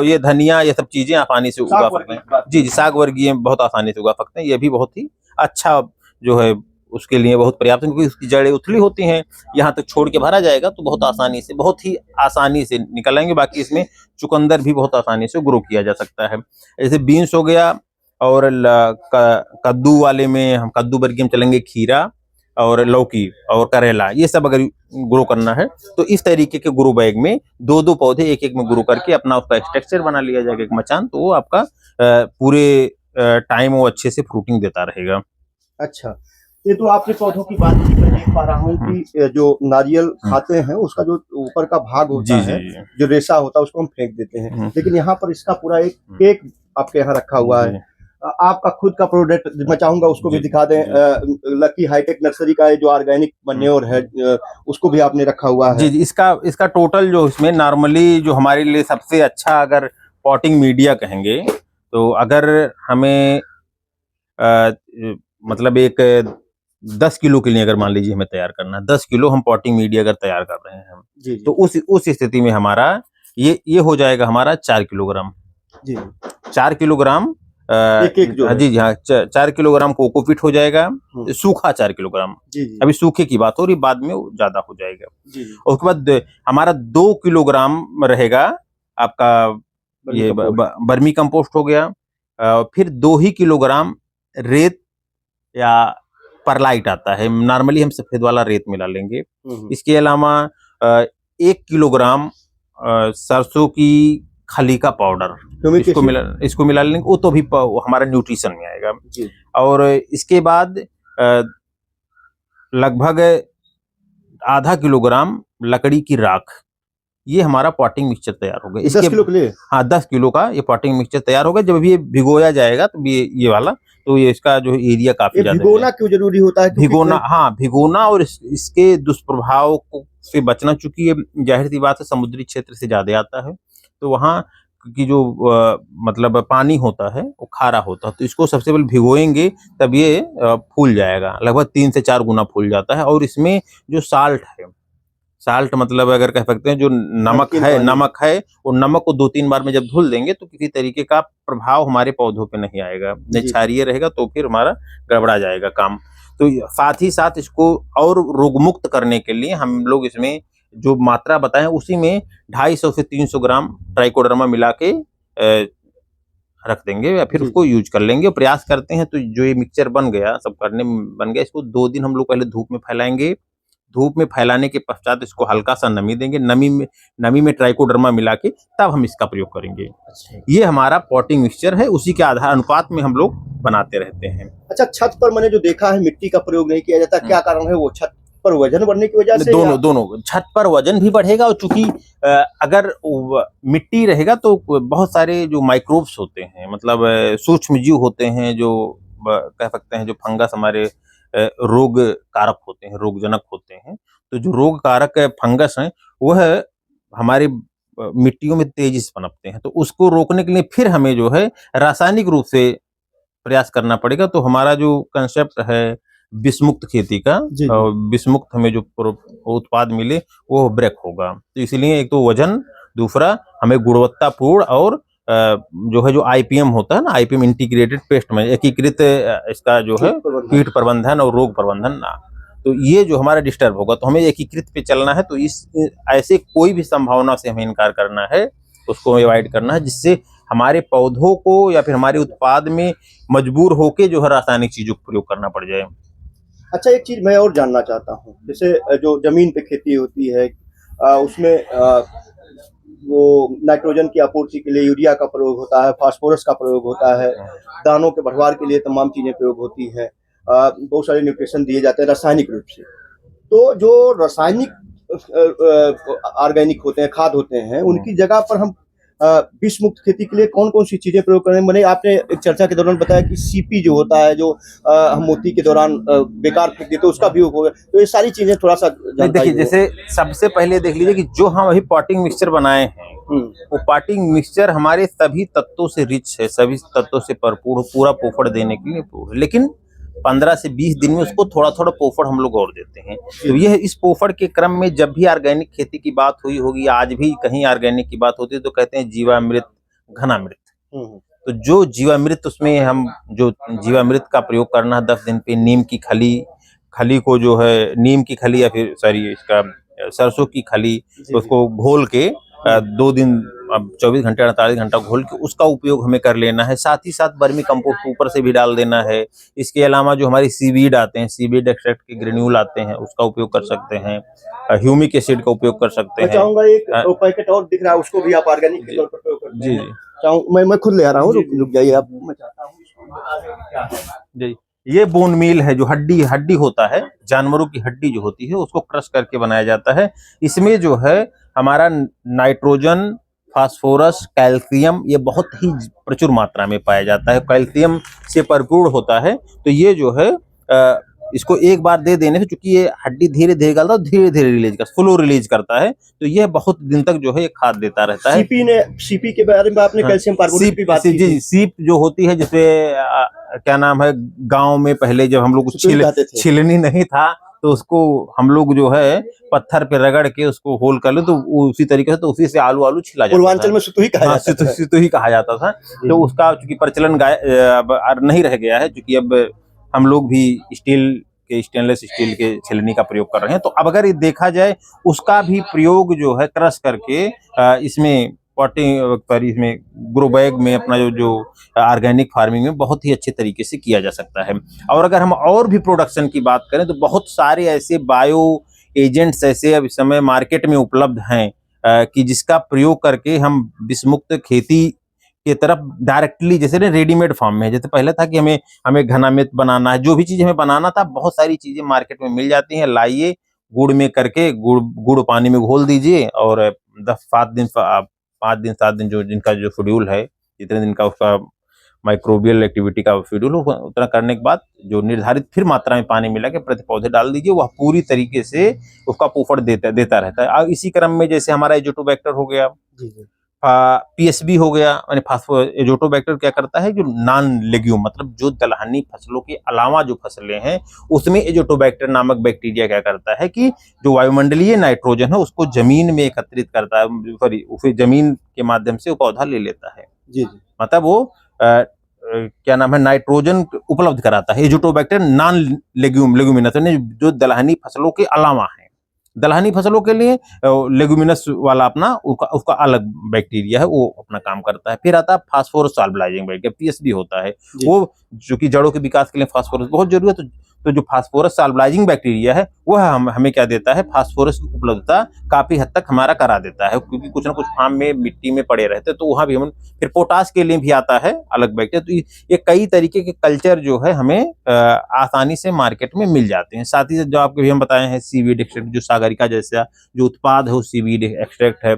ये धनिया, ये सब चीजें आसानी से उगा सकते हैं। जी, साग वर्गीय बहुत आसानी से उगा सकते हैं। ये भी बहुत ही अच्छा जो है उसके लिए बहुत पर्याप्त है, क्योंकि उसकी जड़ें उथली होती हैं, यहाँ तक छोड़ के भरा जाएगा तो बहुत ही आसानी से निकल आएंगे। बाकी इसमें चुकंदर भी बहुत आसानी से ग्रो किया जा सकता है। जैसे बीन्स हो गया, और कद्दू वाले में हम कद्दू वर्गीय में चलेंगे, खीरा और लौकी और करेला, ये सब अगर ग्रो करना है तो इस तरीके के ग्रो बैग में 2-2 पौधे एक में ग्रो करके अपना उसका स्ट्रक्चर बना लिया जाएगा, एक मचान, तो वो आपका पूरे टाइम वो अच्छे से फ्रूटिंग देता रहेगा। अच्छा, ये तो आपने पौधों की बात की, मैं देख पा रहा हूँ कि जो नारियल खाते हैं उसका जो ऊपर का भाग होता है, जो रेशा होता है, उसको हम फेंक देते हैं, लेकिन यहाँ पर इसका पूरा एक केक आपके यहाँ रखा हुआ है। आपका खुद का प्रोडक्ट, मैं चाहूंगा उसको भी दिखा दें। लकी हाईटेक नर्सरी का जो ऑर्गेनिक मैन्योर है उसको भी आपने रखा हुआ है। जी, इसका टोटल जो इसमें नॉर्मली जो हमारे लिए सबसे अच्छा अगर पॉटिंग मीडिया कहेंगे, तो अगर हमें मतलब एक 10 किलो के लिए अगर मान लीजिए हमें तैयार करना है, 10 किलो हम पॉटिंग मीडिया अगर तैयार कर रहे हैं जी, तो उस स्थिति में हमारा ये हो जाएगा हमारा 4 किलोग्राम जी। 4 किलोग्राम एक जो है। जी हाँ 4 किलोग्राम कोकोपीट हो जाएगा, सूखा 4 किलोग्राम। जी जी अभी सूखे की बात हो रही, बाद में वो ज्यादा हो जाएगा। जी जी। और उसके बाद हमारा 2 किलोग्राम रहेगा आपका ये बर्मी कंपोस्ट हो गया। फिर 2 ही किलोग्राम रेत या परलाइट आता है, नॉर्मली हम सफेद वाला रेत मिला लेंगे। इसके अलावा 1 किलोग्राम सरसों की खली का पाउडर इसको मिला लेंगे, वो तो भी हमारा न्यूट्रिशन में आएगा। और इसके बाद लगभग आधा किलोग्राम लकड़ी की राख, ये हमारा पॉटिंग मिक्सचर तैयार होगा। इसके 10 किलो के लिए? हाँ 10 किलो का ये पॉटिंग मिक्सचर तैयार होगा। जब ये भिगोया जाएगा तो ये वाला, तो ये इसका जो एरिया काफी ज्यादा भिगोना क्यों जरूरी होता है? भिगोना, हाँ भिगोना, और इसके दुष्प्रभाव से बचना, चूंकि ये जाहिर सी बात है समुद्री क्षेत्र से ज्यादा आता है, तो वहाँ की जो मतलब पानी होता है वो खारा होता है, तो इसको सबसे पहले भिगोएंगे तब ये फूल जाएगा, लगभग 3 से 4 गुना फूल जाता है। और इसमें जो साल्ट है, साल्ट मतलब अगर कह सकते हैं जो नमक है, वो नमक को 2-3 बार में जब धुल देंगे तो किसी तरीके का प्रभाव हमारे पौधों पे नहीं आएगा, क्षारीय रहेगा, तो फिर हमारा गड़बड़ा जाएगा काम। तो साथ ही साथ इसको और रोगमुक्त करने के लिए हम लोग इसमें जो मात्रा बताएं उसी में 250 से 300 ग्राम ट्राइकोडर्मा मिला के रख देंगे या फिर उसको यूज कर लेंगे। प्रयास करते हैं तो जो ये मिक्सचर बन गया, सब करने बन गया, इसको 2 दिन हम लोग पहले धूप में फैलाएंगे। धूप में फैलाने के पश्चात इसको हल्का सा नमी देंगे, नमी में ट्राइकोडर्मा मिला के तब हम इसका प्रयोग करेंगे। ये हमारा पॉटिंग मिक्सचर है, उसी के आधार अनुपात में हम लोग बनाते रहते हैं। अच्छा, छत पर मैंने जो देखा है मिट्टी का प्रयोग नहीं किया जाता, क्या कारण है? वो छत पर वजन बढ़ने की वजह से? दोनों छत पर वजन भी बढ़ेगा, और चूंकि अगर मिट्टी रहेगा तो बहुत सारे जो माइक्रोब्स होते हैं, मतलब सूक्ष्म जीव होते हैं, जो कह सकते हैं जो फंगस हमारे रोग कारक होते हैं, रोगजनक होते हैं, तो जो रोग कारक फंगस हैं वह हमारे मिट्टियों में तेजी से पनपते हैं, तो उसको रोकने के लिए फिर हमें जो है रासायनिक रूप से प्रयास करना पड़ेगा। तो हमारा जो कंसेप्ट है विषमुक्त खेती का, और विषमुक्त हमें जो उत्पाद मिले वो ब्रेक होगा। तो इसलिए एक तो वजन, दूसरा हमें गुणवत्तापूर्ण, और जो है जो आईपीएम होता है ना, आईपीएम इंटीग्रेटेड पेस्ट में एकीकृत इसका जो है कीट प्रबंधन और रोग प्रबंधन, तो ये जो हमारा डिस्टर्ब होगा, तो हमें एकीकृत पे चलना है। तो इस ऐसे कोई भी संभावना से हमें इनकार करना है, उसको अवॉइड करना है, जिससे हमारे पौधों को या फिर हमारे उत्पाद में मजबूर होके जो है रासायनिक चीजों का प्रयोग करना पड़ जाए। अच्छा, एक चीज मैं और जानना चाहता हूँ, जैसे जो जमीन पे खेती होती है उसमें वो नाइट्रोजन की आपूर्ति के लिए यूरिया का प्रयोग होता है, फास्फोरस का प्रयोग होता है, दानों के बढ़वार के लिए तमाम चीजें प्रयोग होती है, बहुत सारे न्यूट्रिशन दिए जाते हैं रासायनिक रूप से। तो जो रासायनिक ऑर्गेनिक होते हैं, खाद होते हैं, उनकी जगह पर हम विष मुक्त खेती के लिए कौन कौन सी चीजें प्रयोग करें? मैंने आपने एक चर्चा के दौरान बताया कि सीपी जो होता है, जो हम मोती के दौरान बेकार फेंक देते हैं, उसका भी उपयोग है। तो ये सारी चीजें थोड़ा सा देखिए, जैसे सबसे पहले देख लीजिए कि जो हम अभी पॉटिंग मिक्सचर बनाए हैं, वो पॉटिंग मिक्सचर हमारे सभी तत्वों से रिच है, सभी तत्वों से भरपूर, पूरा पोफड़ देने के लिए पूरा, लेकिन 15 से 20 दिन में उसको थोड़ा थोड़ा पोफड़ हम लोग और देते हैं। तो यह इस पोफड़ के क्रम में जब भी ऑर्गेनिक खेती की बात हुई होगी, आज भी कहीं ऑर्गेनिक की बात होती है तो कहते हैं जीवामृत, घनामृत। तो जो जीवामृत, उसमें हम जो जीवामृत का प्रयोग करना है 10 दिन पे, नीम की खली को जो है, नीम की खली या फिर सॉरी इसका सरसों की खली, उसको घोल के 2 दिन, अब 24 घंटे 48 घंटा घोल के उसका उपयोग हमें कर लेना है। साथ ही साथ वर्मी कंपोस्ट ऊपर से भी डाल देना है। इसके अलावा जो हमारी सीवीड आते हैं, सीवीड एक्सट्रैक्ट के ग्रेन्यूल आते हैं, उसका उपयोग कर सकते हैं। ह्यूमिक एसिड का उपयोग कर सकते हैं। चाहूंगा एक पैकेट और दिख रहा है, उसको भी आप ऑर्गेनिक के तौर पर प्रयोग करते हैं? जी, मैं खुद ले आ रहा हूँ, रुक जाइए आप। मैं चाहता हूँ जी, ये बोन मील है, जो हड्डी होता है, जानवरों की हड्डी जो होती है उसको क्रश करके बनाया जाता है। इसमें जो है हमारा नाइट्रोजन, फास्फोरस, कैल्शियम, ये बहुत ही प्रचुर मात्रा में पाया जाता है, कैल्शियम से भरपूर होता है। तो ये जो है इसको एक बार दे देने से, चूंकि ये हड्डी धीरे धीरे गलता है, धीरे धीरे रिलीज करता है, स्लो रिलीज करता है, तो ये बहुत दिन तक जो है ये खाद देता रहता है। सीपी के बारे में आपने कैल्शियम कार्बोनेट की बात की थी। सीप जो होती है, जिसपे क्या नाम है, गांव में पहले जब हम लोग छिलनी नहीं था तो उसको हम लोग जो है पत्थर पे रगड़ के उसको होल कर ले, तो उसी तरीके से, तो उसी से आलू आलू छिला जाता पूर्वांचल में सुतुई कहा जाता है। सितु ही कहा जाता था। तो उसका चूंकि प्रचलन अब नहीं रह गया है, क्योंकि अब हम लोग भी स्टेनलेस स्टील के छिलनी का प्रयोग कर रहे हैं। तो अब अगर ये देखा जाए, उसका भी प्रयोग जो है क्रश करके इसमें पॉटिंग पर, इसमें ग्रो बैग में अपना जो ऑर्गेनिक फार्मिंग में बहुत ही अच्छे तरीके से किया जा सकता है। और अगर हम और भी प्रोडक्शन की बात करें तो बहुत सारे ऐसे बायो एजेंट्स ऐसे अब इस समय मार्केट में उपलब्ध हैं कि जिसका प्रयोग करके हम विषमुक्त खेती की तरफ डायरेक्टली, जैसे ना रेडीमेड फॉर्म में, जैसे पहले था कि हमें घनामित बनाना है, जो भी चीज हमें बनाना था, बहुत सारी चीजें मार्केट में मिल जाती हैं, लाइए गुड़ में करके, गुड़ पानी में घोल दीजिए, और 5 दिन 7 दिन जो जिनका जो शेड्यूल है, जितने दिन का उसका माइक्रोबियल एक्टिविटी का शेड्यूल हो, उतना करने के बाद जो निर्धारित फिर मात्रा में पानी मिला के प्रति पौधे डाल दीजिए, वह पूरी तरीके से उसका पुफड़ देता रहता है। और इसी क्रम में जैसे हमारा एजोटोबैक्टर हो गया, पीएसबी हो गया, यानी फास्फोरस। एजोटोबैक्टर क्या करता है, जो नॉन लेग्यूम, मतलब जो दलहनी फसलों के अलावा जो फसलें हैं, उसमें एजोटोबैक्टर नामक बैक्टीरिया क्या करता है कि जो वायुमंडलीय नाइट्रोजन है उसको जमीन में एकत्रित करता है, सॉरी, फिर जमीन के माध्यम से वो पौधा ले लेता है। जी। मतलब वो क्या नाम है, नाइट्रोजन उपलब्ध कराता है। एजोटोबैक्टर नॉन लेग्यूमिनस, जो दलहनी फसलों के अलावा है। दलहनी फसलों के लिए लेगुमिनस वाला अपना उसका अलग बैक्टीरिया है, वो अपना काम करता है। फिर आता है फास्फोरस सॉल्बलाइजिंग बैक्टीरिया, पीएसबी होता है वो, जो कि जड़ों के विकास के लिए फास्फोरस बहुत जरूरी है। तो जो फास्फोरस सॉल्बलाइजिंग बैक्टीरिया है वो हमें क्या देता है, फास्फोरस की उपलब्धता काफी हद तक हमारा करा देता है, क्योंकि कुछ ना कुछ फार्म में मिट्टी में पड़े रहते हैं, तो वहां भी हम। फिर पोटास के लिए भी आता है अलग बैक्टीरिया। तो ये कई तरीके के कल्चर जो है हमें आसानी से मार्केट में मिल जाते हैं। साथ ही जो आपको भी हम बताए हैं, सीवीड एक्सट्रैक्ट, जो सागरिका जैसा जो उत्पाद है वो सीवीड एक्सट्रैक्ट है।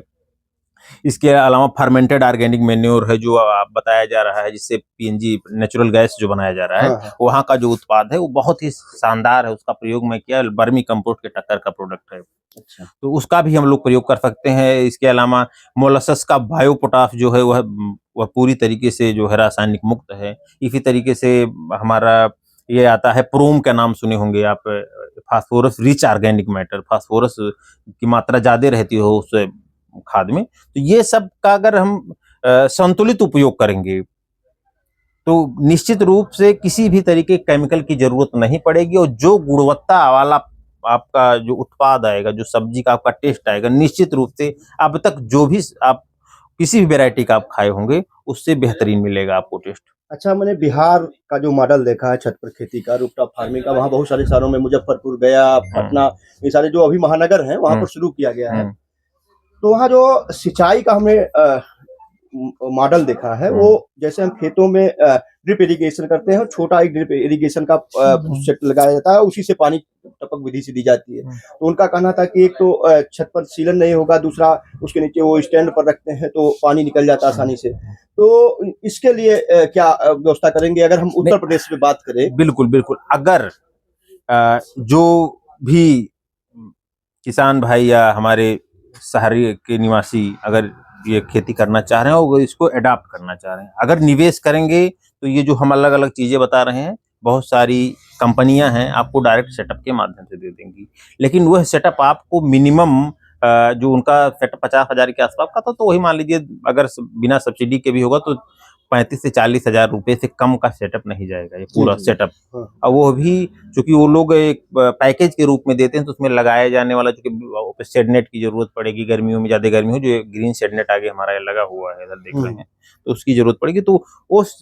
इसके अलावा फर्मेंटेड ऑर्गेनिक मेन्योर है, जो आप बताया जा रहा है, जिससे पीएनजी नेचुरल गैस जो बनाया जा रहा है। हाँ। वहाँ का जो उत्पाद है वो बहुत ही शानदार है, उसका प्रयोग मैं किया, बर्मी कंपोस्ट के टक्कर का प्रोडक्ट है। अच्छा। तो उसका भी हम लोग प्रयोग कर सकते हैं। इसके अलावा मोलसस का बायो पोटाश जो है वह पूरी तरीके से जो है रासायनिक मुक्त है। इसी तरीके से हमारा ये आता है, प्रोम का नाम सुने होंगे आप, phosphorus rich organic matter, phosphorus की मात्रा ज्यादा रहती हो उस खाद में। तो ये सब का अगर हम संतुलित उपयोग करेंगे तो निश्चित रूप से किसी भी तरीके के केमिकल की जरूरत नहीं पड़ेगी, और जो गुणवत्ता वाला आपका जो उत्पाद आएगा, जो सब्जी का आपका टेस्ट आएगा, निश्चित रूप से अब तक जो भी आप किसी भी वैरायटी का आप खाए होंगे उससे बेहतरीन मिलेगा आपको टेस्ट। अच्छा, मैंने बिहार का जो मॉडल देखा है छत पर खेती का, रूफटॉप फार्मिंग का, वहाँ बहुत सारे शहरों में, मुजफ्फरपुर, गया, पटना, ये सारे जो अभी महानगर हैं वहाँ पर शुरू किया गया है। तो वहाँ जो सिंचाई का हमने मॉडल देखा है, वो जैसे हम खेतों में ड्रिप इरिगेशन करते हैं, छोटा एक ड्रिप इरिगेशन का सेट लगाया जाता है, उसी से पानी टपक विधि से दी जाती है। तो उनका कहना था कि एक तो छत पर सीलन नहीं होगा, दूसरा उसके नीचे वो स्टैंड पर रखते हैं तो पानी निकल जाता है आसानी से। तो इसके लिए क्या व्यवस्था करेंगे अगर हम उत्तर प्रदेश में बात करें? बिल्कुल बिल्कुल, अगर जो भी किसान भाई या हमारे शहरी के निवासी अगर ये खेती करना चाह रहे हैं और इसको अडॉप्ट करना चाह रहे हैं, अगर निवेश करेंगे तो ये जो हम अलग अलग चीजें बता रहे हैं, बहुत सारी कंपनियां हैं आपको डायरेक्ट सेटअप के माध्यम से दे देंगी। लेकिन वह सेटअप आपको मिनिमम जो उनका सेटअप 50,000 के आसपास का था, तो वही मान लीजिए अगर बिना सब्सिडी के भी होगा तो 35 से 40 हजार रुपए से कम का सेटअप नहीं जाएगा ये पूरा सेटअप। और वो भी चूंकि वो लोग एक पैकेज के रूप में देते हैं, तो उसमें लगाए जाने वाला चूंकि शेडनेट की जरूरत पड़ेगी, गर्मियों में ज्यादा गर्मी हो, जो ग्रीन शेडनेट आगे हमारा लगा हुआ है, इधर देख रहे हैं, तो उसकी जरूरत पड़ेगी। तो उस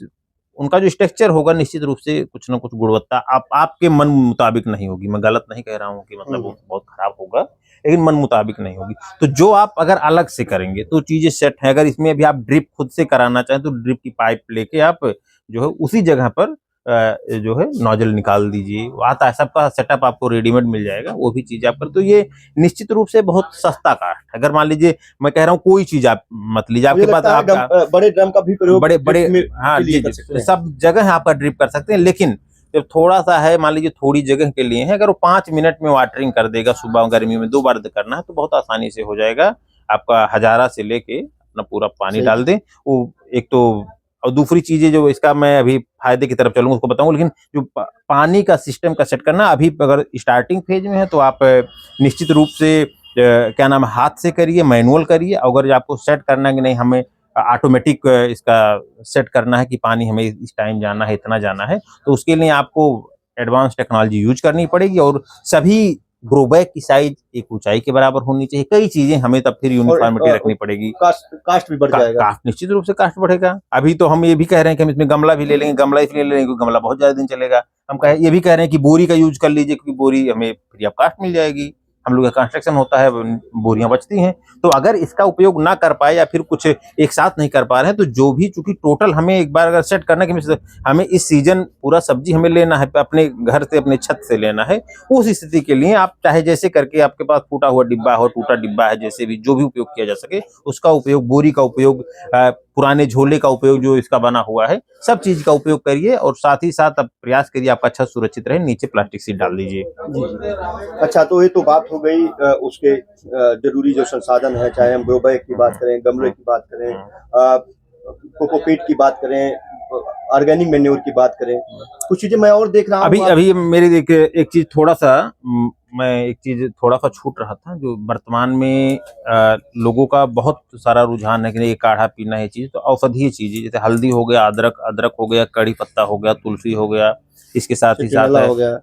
उनका जो स्ट्रक्चर होगा निश्चित रूप से कुछ ना कुछ गुणवत्ता आपके मन मुताबिक नहीं होगी। मैं गलत नहीं कह रहा हूँ कि मतलब वो बहुत खराब होगा, लेकिन मन मुताबिक नहीं होगी। तो जो आप अगर अलग से करेंगे तो चीजें सेट है। अगर इसमें भी आप ड्रिप खुद से कराना चाहें तो ड्रिप की पाइप लेके आप जो है उसी जगह पर जो है नोजल निकाल दीजिए, आता है, सबका सेटअप आपको रेडीमेड मिल जाएगा, वो भी चीज आप कर। तो ये निश्चित रूप से बहुत सस्ता कास्ट। अगर मान लीजिए, मैं कह रहा हूँ कोई चीज आप मत लीजिए, आपके पास आपका बड़े ड्रम का भी प्रयोग बड़े हाँ सब जगह आपका ड्रिप कर सकते हैं। लेकिन जब थोड़ा सा है, मान लीजिए थोड़ी जगह के लिए है, अगर वो 5 मिनट में वाटरिंग कर देगा, सुबह गर्मी में 2 बार करना है तो बहुत आसानी से हो जाएगा। आपका हजारा से लेके अपना पूरा पानी डाल दें, वो एक तो और दूसरी चीजें जो इसका मैं अभी फायदे की तरफ चलूंगा उसको बताऊंगा, लेकिन जो पानी का सिस्टम का सेट करना अभी अगर स्टार्टिंग फेज में है तो आप निश्चित रूप से क्या नाम है, हाथ से करिए, मैनुअल करिए। अगर आपको सेट करना है कि नहीं हमें ऑटोमेटिक इसका सेट करना है कि पानी हमें इस टाइम जाना है, इतना जाना है, तो उसके लिए आपको एडवांस टेक्नोलॉजी यूज करनी पड़ेगी। और सभी ग्रो बैग की साइज एक ऊंचाई के बराबर होनी चाहिए। कई चीजें हमें तब फिर यूनिफॉर्मिटी रखनी पड़ेगी। कास्ट भी बढ़ जाएगा। कास्ट निश्चित रूप से कास्ट बढ़ेगा। अभी तो हम ये भी कह रहे हैं कि हम इसमें गमला भी ले लेंगे। गमला इसलिए ले लेंगे क्योंकि गमला बहुत ज्यादा दिन चलेगा। हम ये भी कह रहे हैं कि बोरी का यूज कर लीजिए क्योंकि बोरी हमें फ्री ऑफ कास्ट मिल जाएगी। हम लोग का कंस्ट्रक्शन होता है, बोरियां बचती हैं। तो अगर इसका उपयोग ना कर पाए या फिर कुछ एक साथ नहीं कर पा रहे हैं तो जो भी, चूंकि टोटल हमें एक बार अगर सेट करना कि हमें इस सीजन पूरा सब्जी हमें लेना है, अपने घर से अपने छत से लेना है, उस स्थिति के लिए आप चाहे जैसे करके आपके पास फूटा हुआ डिब्बा हो, टूटा डिब्बा है, जैसे भी जो भी उपयोग किया जा सके उसका उपयोग, बोरी का उपयोग, पुराने झोले का उपयोग जो इसका बना हुआ है, सब चीज का उपयोग करिए। और साथ ही साथ अब प्रयास करिए आपका छत सुरक्षित रहे, नीचे प्लास्टिक सीट डाल दीजिए। जी जी। अच्छा, तो ये तो बात हो गई उसके जरूरी जो संसाधन है, चाहे हम ग्रो बैग की बात करें, गमले की बात करें, कोकोपीट की बात करें, ऑर्गेनिक मैन्योर की बात करें, कुछ चीजें मैं और देख रहा हूँ। अभी मेरी एक चीज थोड़ा सा छूट रहा था, जो वर्तमान में लोगों का बहुत सारा रुझान है कि ये काढ़ा पीना है चीज, तो औषधीय चीजें जैसे हल्दी हो गया, अदरक हो गया, कड़ी पत्ता हो गया, तुलसी हो गया, इसके साथ ही साथ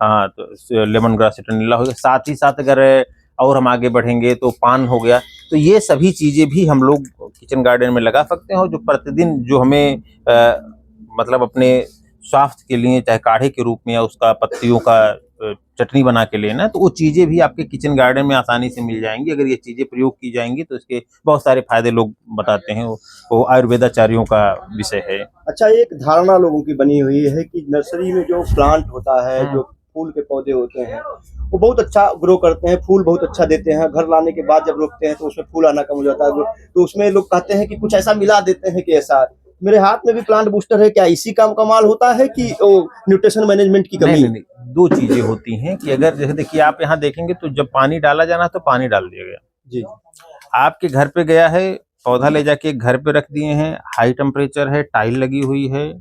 हाँ तो लेमन ग्रास, सिट्रोनेला हो गया, साथ ही साथ अगर और हम आगे बढ़ेंगे तो पान हो गया। तो ये सभी चीजें भी हम लोग किचन गार्डन में लगा सकते हैं और जो प्रतिदिन जो हमें मतलब अपने स्वास्थ्य के लिए चाहे काढ़े के रूप में या उसका पत्तियों का चटनी बना के लेना, तो वो चीजें भी आपके किचन गार्डन में आसानी से मिल जाएंगी। अगर ये चीजें प्रयोग की जाएंगी तो इसके बहुत सारे फायदे लोग बताते हैं, वो आयुर्वेदाचार्यों का विषय है। अच्छा, एक धारणा लोगों की बनी हुई है कि नर्सरी में जो प्लांट होता है, जो फूल के पौधे होते हैं, वो बहुत अच्छा ग्रो करते हैं, फूल बहुत अच्छा देते हैं, घर लाने के बाद जब रोकते हैं तो उसमें फूल आना कम हो जाता है, तो उसमें लोग कहते हैं कि कुछ ऐसा मिला देते हैं कि ऐसा। मेरे हाथ में भी प्लांट बूस्टर है, क्या इसी काम कमाल होता है कि न्यूट्रिशन मैनेजमेंट की कमी? नहीं, दो चीजें होती हैं कि अगर जैसे देखिए आप यहाँ देखेंगे तो जब पानी डाला जाना तो पानी डाल दिया गया जी, आपके घर पे गया है, पौधा ले जाके घर पे रख दिए हैं, हाई टेम्परेचर है, टाइल लगी हुई है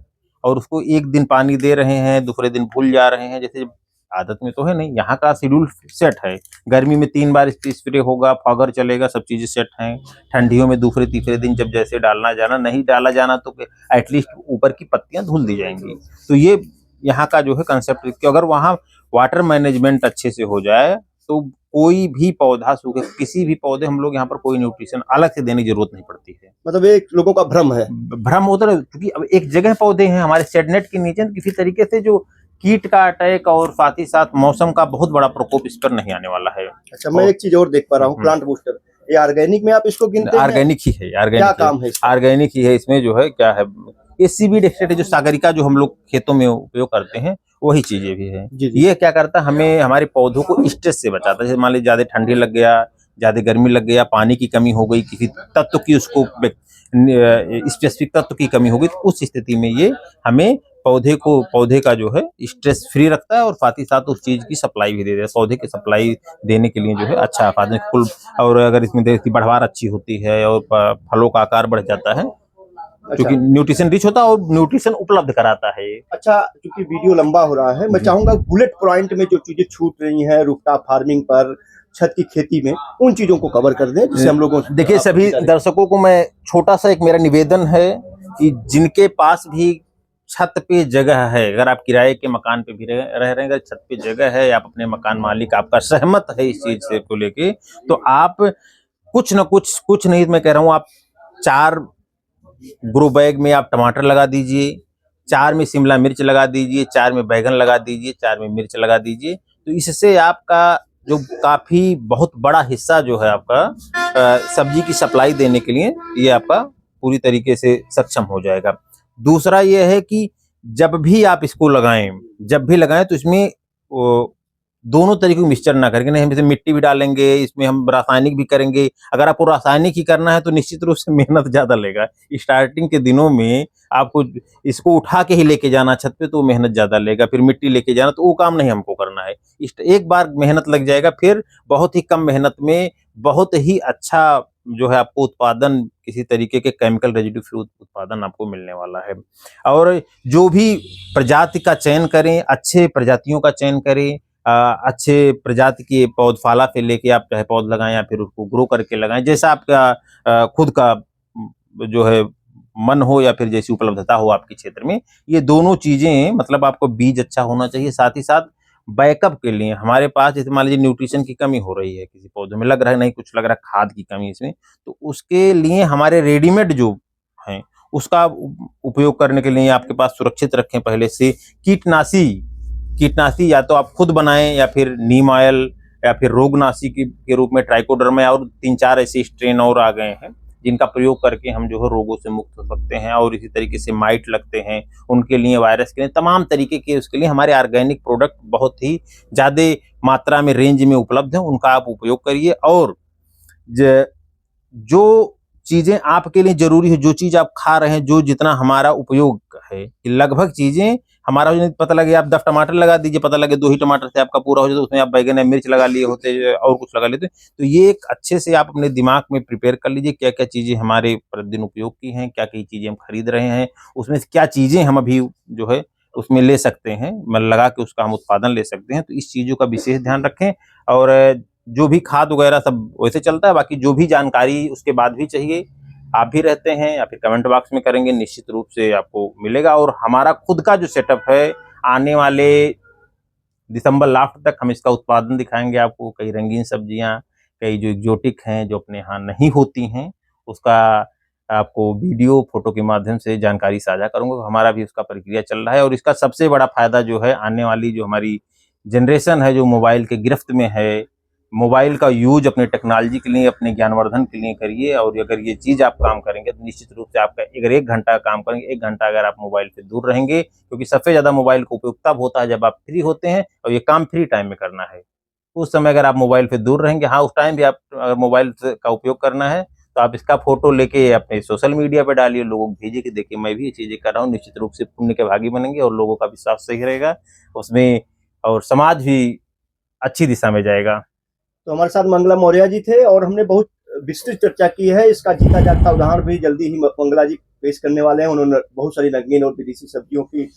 और उसको एक दिन पानी दे रहे हैं, दूसरे दिन भूल जा रहे हैं, जैसे आदत में तो है नहीं। यहाँ का शेड्यूल सेट है, गर्मी में 3 बार स्प्रे होगा, फॉगर चलेगा, सब चीजें सेट हैं। ठंडियों में दूसरे तीसरे दिन जब जैसे डालना जाना, नहीं डाला जाना तो एटलीस्ट ऊपर की पत्तियां धुल दी जाएंगी। तो ये यहाँ का जो है कंसेप्ट कि अगर वहाँ वाटर मैनेजमेंट अच्छे से हो जाए तो कोई भी पौधा सूखे, किसी भी पौधे हम लोग यहाँ पर कोई न्यूट्रिशन अलग से देने की जरूरत नहीं पड़ती है। मतलब एक लोगों का भ्रम है, भ्रम होता है क्योंकि अब एक जगह पौधे हैं हमारे शेडनेट के नीचे, किसी तरीके से जो कीट का अटैक और साथ ही साथ मौसम का बहुत बड़ा प्रकोप इस पर नहीं आने वाला है। अच्छा, मैं एक चीज और देख पा रहा हूँ, प्लांट बूस्टर, ये ऑर्गेनिक में आप इसको गिनते हैं? ऑर्गेनिक ही है, क्या काम है? ऑर्गेनिक ही है। इसमें जो है क्या है, ये सीवीड एक्सट्रैक्ट जो सागरिका जो हम लोग खेतों में उपयोग करते हैं वही चीजें भी है। ये क्या करता है, हमें हमारे पौधों को स्ट्रेस से बचाता है। जैसे मान लीजिए ज्यादा ठंडी लग गया, ज्यादा गर्मी लग गया, पानी की कमी हो गई, किसी तत्व की उसको स्पेसिफिक तत्व की कमी हो गई, तो उस स्थिति में ये हमें पौधे का जो है स्ट्रेस फ्री रखता है और साथ ही साथ उस चीज की सप्लाई भी दे देता है। पौधे की सप्लाई देने के लिए जो है अच्छा है फुल, और अगर इसमें देखिए बढ़वार अच्छी होती है और फलों का आकार बढ़ जाता है, क्योंकि न्यूट्रिशन रिच होता है और न्यूट्रिशन उपलब्ध कराता है। अच्छा, क्योंकि वीडियो लंबा हो रहा है, मैं चाहूंगा बुलेट पॉइंट में जो चीजें छूट रही हैं रूफटॉप फार्मिंग पर, छत की खेती में, उन चीजों को कवर कर दें जिससे हम लोगों। देखिए सभी दर्शकों को मैं छोटा सा एक मेरा निवेदन है कि जिनके पास भी छत पे जगह है, अगर आप किराए के मकान पे भी रह रहे हैं, अगर छत पे जगह है, आप अपने मकान मालिक आपका सहमत है इस चीज से को लेके, तो आप कुछ न कुछ नहीं, मैं कह रहा हूँ आप 4 ग्रो बैग में आप टमाटर लगा दीजिए, 4 में शिमला मिर्च लगा दीजिए, 4 में बैगन लगा दीजिए, 4 में मिर्च लगा दीजिए। तो इससे आपका जो काफी बहुत बड़ा हिस्सा जो है आपका सब्जी की सप्लाई देने के लिए ये आपका पूरी तरीके से सक्षम हो जाएगा। दूसरा ये है कि जब भी आप इसको लगाएं तो इसमें दोनों तरीके का मिक्सचर ना करके, नहीं हम इसमें मिट्टी भी डालेंगे, इसमें हम रासायनिक भी करेंगे। अगर आपको रासायनिक ही करना है तो निश्चित रूप से मेहनत ज्यादा लेगा। स्टार्टिंग के दिनों में आपको इसको उठा के ही लेके जाना छत पे तो मेहनत ज्यादा लेगा, फिर मिट्टी लेके जाना, तो वो काम नहीं हमको करना है। एक बार मेहनत लग जाएगा, फिर बहुत ही कम मेहनत में बहुत ही अच्छा जो है आपको उत्पादन किसी तरीके के केमिकल रेजिड्यू फ्री उत्पादन आपको मिलने वाला है। और जो भी प्रजाति का चयन करें, अच्छे प्रजातियों का चयन करें, अच्छे प्रजाति के पौधफाला से लेके आप चाहे पौध लगाएं या फिर उसको ग्रो करके लगाएं, जैसा आपका खुद का जो है मन हो या फिर जैसी उपलब्धता हो आपके क्षेत्र में। ये दोनों चीजें, मतलब आपको बीज अच्छा होना चाहिए, साथ ही साथ बैकअप के लिए हमारे पास जैसे मान लीजिए न्यूट्रिशन की कमी हो रही है, किसी पौधे में लग रहा है नहीं कुछ लग रहा है खाद की कमी इसमें, तो उसके लिए हमारे रेडीमेड जो हैं उसका उपयोग करने के लिए आपके पास सुरक्षित रखें पहले से। कीटनाशी या तो आप खुद बनाएं या फिर नीम ऑयल या फिर रोगनाशी के रूप में ट्राइकोडर्मा और 3-4 ऐसे स्ट्रेन और आ गए हैं जिनका प्रयोग करके हम जो है रोगों से मुक्त हो सकते हैं। और इसी तरीके से माइट लगते हैं उनके लिए, वायरस के लिए, तमाम तरीके के उसके लिए हमारे ऑर्गेनिक प्रोडक्ट बहुत ही ज्यादा मात्रा में रेंज में उपलब्ध हैं, उनका आप उपयोग करिए। और जो चीजें आपके लिए जरूरी है, जो चीज आप खा रहे हैं, जो जितना हमारा उपयोग है, लगभग चीजें हमारा पता लगे आप 10 टमाटर लगा दीजिए, पता लगे 2 ही टमाटर से आपका पूरा हो जाए, तो उसमें आप बैगन या मिर्च लगा लिए होते और कुछ लगा लेते। तो ये एक अच्छे से आप अपने दिमाग में प्रिपेयर कर लीजिए क्या क्या चीजें हमारे प्रतिदिन उपयोग की हैं, क्या क्या चीजें हम खरीद रहे हैं, उसमें से क्या चीजें हम अभी जो है उसमें ले सकते हैं, मतलब लगा के उसका हम उत्पादन ले सकते हैं। तो इस चीजों का विशेष ध्यान रखें। और जो भी खाद वगैरह सब वैसे चलता है, बाकी जो भी जानकारी उसके बाद भी चाहिए, आप भी रहते हैं या फिर कमेंट बॉक्स में करेंगे, निश्चित रूप से आपको मिलेगा। और हमारा खुद का जो सेटअप है, आने वाले दिसंबर लास्ट तक हम इसका उत्पादन दिखाएंगे आपको। कई रंगीन सब्जियां, कई जो एग्जोटिक हैं जो अपने यहाँ नहीं होती हैं, उसका आपको वीडियो फोटो के माध्यम से जानकारी साझा करूंगा। हमारा भी उसका प्रक्रिया चल रहा है। और इसका सबसे बड़ा फायदा जो है, आने वाली जो हमारी जनरेशन है जो मोबाइल के गिरफ्त में है, मोबाइल का यूज अपने टेक्नोलॉजी के लिए, अपने ज्ञानवर्धन के लिए करिए। और अगर ये चीज आप काम करेंगे तो निश्चित रूप से आपका अगर 1 घंटा काम करेंगे, 1 घंटा अगर आप मोबाइल से दूर रहेंगे, क्योंकि सबसे ज्यादा मोबाइल का उपयोग तब होता है जब आप फ्री होते हैं और ये काम फ्री टाइम में करना है। उस समय अगर आप मोबाइल से दूर रहेंगे, हाँ उस टाइम भी आप अगर मोबाइल का उपयोग करना है तो आप इसका फोटो लेके अपने सोशल मीडिया पे डालिए, लोगों को भेजिए कि देखिए मैं भी ये चीजें कर रहा हूँ। निश्चित रूप से पुण्य के भागी बनेंगे और लोगों का विश्वास सही रहेगा उसमें, और समाज भी अच्छी दिशा में जाएगा। तो हमारे साथ मंगला मौर्य जी थे और हमने बहुत विस्तृत चर्चा की है। इसका जीता जागता उदाहरण भी जल्दी ही मंगला जी पेश करने वाले हैं। उन्होंने बहुत सारी रंगीन और विदेशी सब्जियों की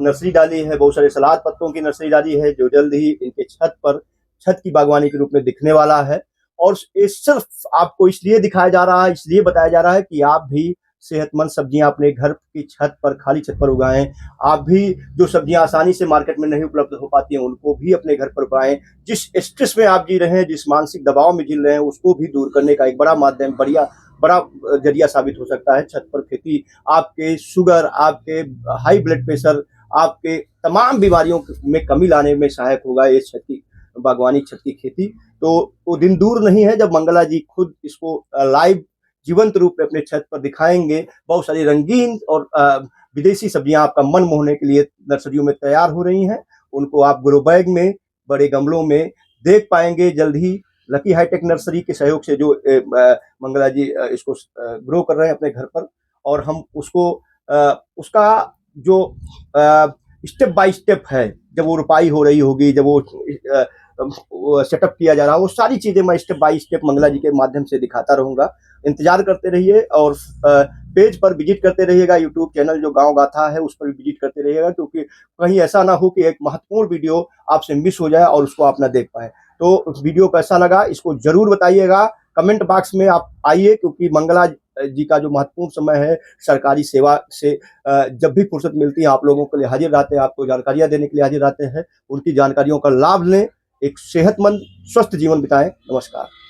नर्सरी डाली है, बहुत सारे सलाद पत्तों की नर्सरी डाली है, जो जल्द ही इनके छत की बागवानी के रूप में दिखने वाला है। और ये सिर्फ आपको इसलिए दिखाया जा रहा है, इसलिए बताया जा रहा है कि आप भी सेहतमंद सब्जियां अपने घर की छत पर, खाली छत पर उगाएं। आप भी जो सब्जियां आसानी से मार्केट में नहीं उपलब्ध हो पाती हैं, उनको भी अपने घर पर उगाएं। जिस स्ट्रेस में आप जी रहे हैं, जिस मानसिक दबाव में जी रहे हैं, उसको भी दूर करने का एक बड़ा माध्यम, बड़ा जरिया साबित हो सकता है छत पर खेती। आपके शुगर, आपके हाई ब्लड प्रेशर, आपके तमाम बीमारियों में कमी लाने में सहायक होगा ये छत की बागवानी, छत की खेती। तो वो दिन दूर नहीं है जब मंगला जी खुद इसको लाइव जीवंत रूप में अपने छत पर दिखाएंगे। बहुत सारी रंगीन और विदेशी सब्जियां आपका मन मोहने के लिए नर्सरियों में तैयार हो रही हैं। उनको आप ग्रो बैग में, बड़े गमलों में देख पाएंगे जल्द ही। लकी हाईटेक नर्सरी के सहयोग से जो मंगला जी इसको ग्रो कर रहे हैं अपने घर पर, और हम उसको उसका जो स्टेप बाय स्टेप है, जब वो रोपाई हो रही होगी, जब वो सेटअप किया जा रहा है, वो सारी चीजें मैं स्टेप बाय स्टेप मंगला जी के माध्यम से दिखाता रहूंगा। इंतजार करते रहिए और पेज पर विजिट करते रहिएगा। यूट्यूब चैनल जो गांव गाथा है उस पर भी विजिट करते रहिएगा, क्योंकि कहीं ऐसा ना हो कि एक महत्वपूर्ण वीडियो आपसे मिस हो जाए और उसको आप ना देख पाए। तो वीडियो कैसा लगा इसको जरूर बताइएगा, कमेंट बॉक्स में आप आइए, क्योंकि मंगला जी का जो महत्वपूर्ण समय है सरकारी सेवा से जब भी फुर्सत मिलती है आप लोगों के लिए हाजिर रहते हैं, आपको जानकारियां देने के लिए हाजिर रहते हैं। उनकी जानकारियों का लाभ लें, एक सेहतमंद स्वस्थ जीवन बिताएं। नमस्कार।